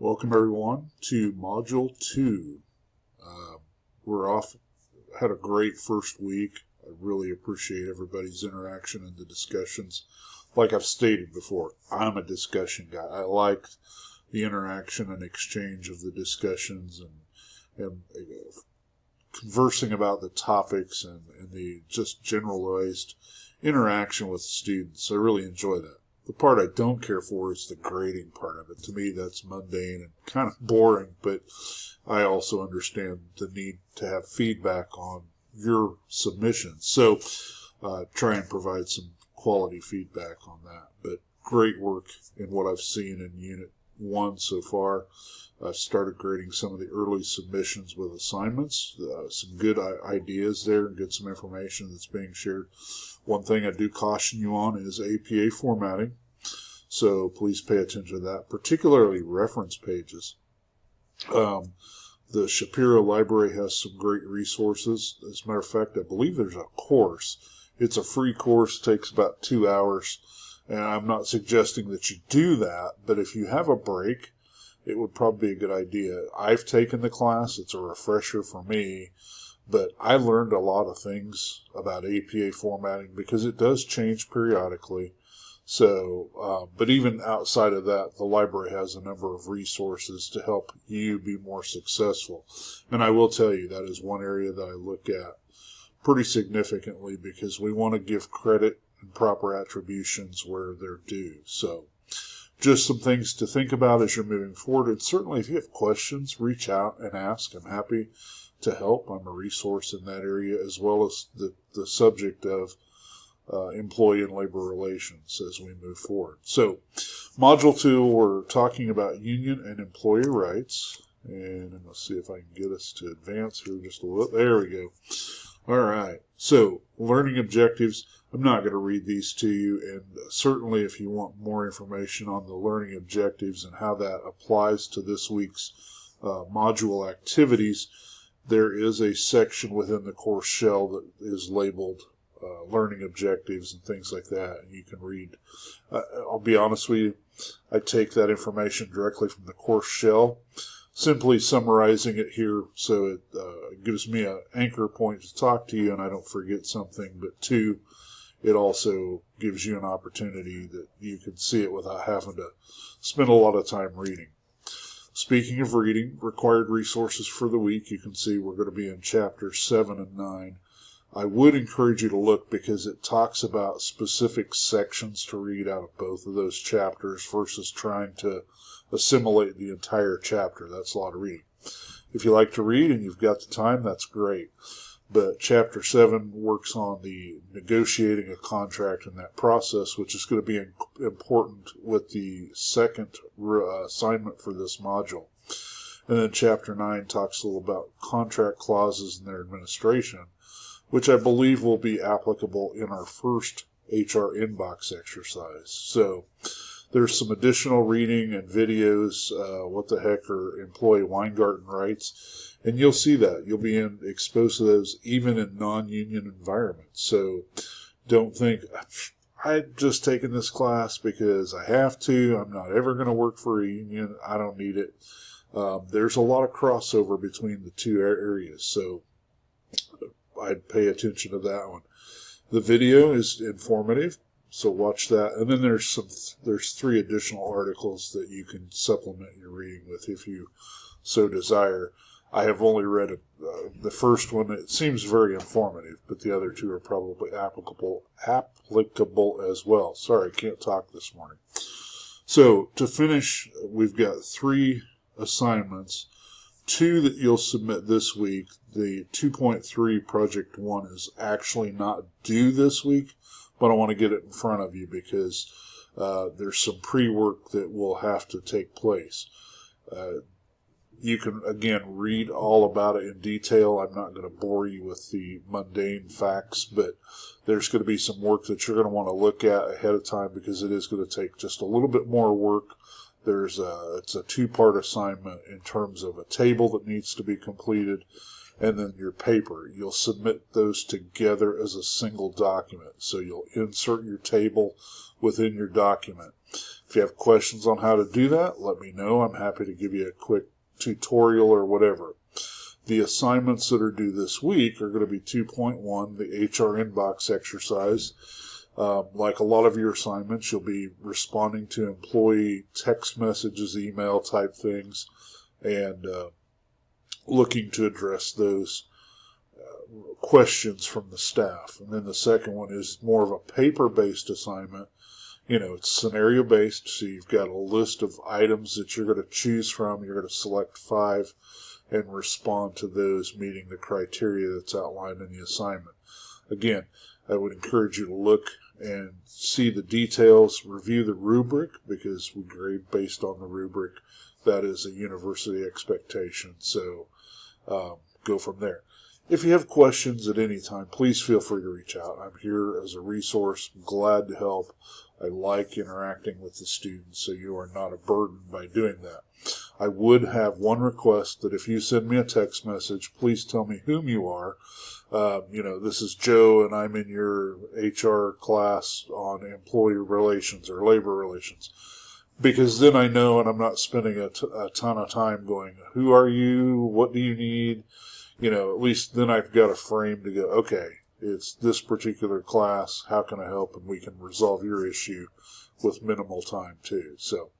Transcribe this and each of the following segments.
Welcome everyone to Module 2. We're off, had a great first week. I really appreciate everybody's interaction and the discussions. Like I've stated before, I'm a discussion guy. I like the interaction and exchange of the discussions and conversing about the topics and the just generalized interaction with students. I really enjoy that. The part I don't care for is the grading part of it. To me, that's mundane and kind of boring, but I also understand the need to have feedback on your submissions. So try and provide some quality feedback on that. But great work in what I've seen in Unit 1 so far. I've started grading some of the early submissions with assignments. Some good ideas there and get some information that's being shared. One thing I do caution you on is APA formatting. So please pay attention to that, particularly reference pages. The Shapiro Library has some great resources. As a matter of fact, I believe there's a course. It's a free course, takes about 2 hours. And I'm not suggesting that you do that, but if you have a break, it would probably be a good idea. I've taken the class. It's a refresher for me. But I learned a lot of things about APA formatting because it does change periodically. So, but even outside of that, the library has a number of resources to help you be more successful. And I will tell you that is one area that I look at pretty significantly because we want to give credit and proper attributions where they're due. So just some things to think about as you're moving forward. And certainly if you have questions, reach out and ask. I'm happy to help. I'm a resource in that area as well as the subject of employee and labor relations as we move forward. So Module 2, we're talking about union and employee rights. And let's see if I can get us to advance here just a little. There we go. All right. So learning objectives. I'm not going to read these to you, and certainly if you want more information on the learning objectives and how that applies to this week's module activities, there is a section within the course shell that is labeled learning objectives and things like that, and you can read. I'll be honest with you, I take that information directly from the course shell, simply summarizing it here so it gives me an anchor point to talk to you and I don't forget something, but two, it also gives you an opportunity that you can see it without having to spend a lot of time reading. Speaking of reading, required resources for the week, you can see we're going to be in chapters 7 and 9. I would encourage you to look because it talks about specific sections to read out of both of those chapters versus trying to assimilate the entire chapter. That's a lot of reading. If you like to read and you've got the time, that's great. But Chapter 7 works on the negotiating a contract and that process, which is going to be important with the second assignment for this module. And then Chapter 9 talks a little about contract clauses and their administration, which I believe will be applicable in our first HR inbox exercise. So there's some additional reading and videos. What the heck are employee Weingarten rights? And you'll see that. You'll be exposed to those even in non-union environments. So don't think, I've just taken this class because I have to. I'm not ever going to work for a union. I don't need it. There's a lot of crossover between the two areas. So I'd pay attention to that one. The video is informative, so watch that. And then there's 3 additional articles that you can supplement your reading with if you so desire. I have only read the first one. It seems very informative, but the other 2 are probably applicable as well. Sorry, I can't talk this morning. So to finish, we've got 3 assignments. 2 that you'll submit this week. The 2.3 Project 1 is actually not due this week, but I want to get it in front of you because there's some pre-work that will have to take place. You can, again, read all about it in detail. I'm not going to bore you with the mundane facts, but there's going to be some work that you're going to want to look at ahead of time because it is going to take just a little bit more work. It's a 2-part assignment in terms of a table that needs to be completed and then your paper. You'll submit those together as a single document. So you'll insert your table within your document. If you have questions on how to do that, let me know. I'm happy to give you a quick tutorial or whatever. The assignments that are due this week are going to be 2.1, the HR inbox exercise. Like a lot of your assignments, you'll be responding to employee text messages, email type things, and looking to address those questions from the staff. And then the second one is more of a paper-based assignment. It's scenario-based, so you've got a list of items that you're going to choose from. You're going to select 5 and respond to those meeting the criteria that's outlined in the assignment. Again, I would encourage you to look and see the details, review the rubric, because we grade based on the rubric. That is a university expectation, so go from there. If you have questions at any time, please feel free to reach out. I'm here as a resource. I'm glad to help. I like interacting with the students, so you are not a burden by doing that. I would have one request, that if you send me a text message, please tell me whom you are. This is Joe, and I'm in your HR class on employee relations or labor relations. Because then I know, and I'm not spending a ton of time going, who are you? What do you need? At least then I've got a frame to go, okay, it's this particular class. How can I help? And we can resolve your issue with minimal time too. So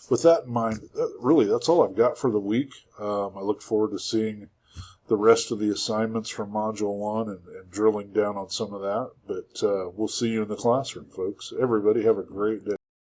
with that in mind, really, that's all I've got for the week. I look forward to seeing the rest of the assignments from Module 1 and drilling down on some of that. But we'll see you in the classroom, folks. Everybody have a great day.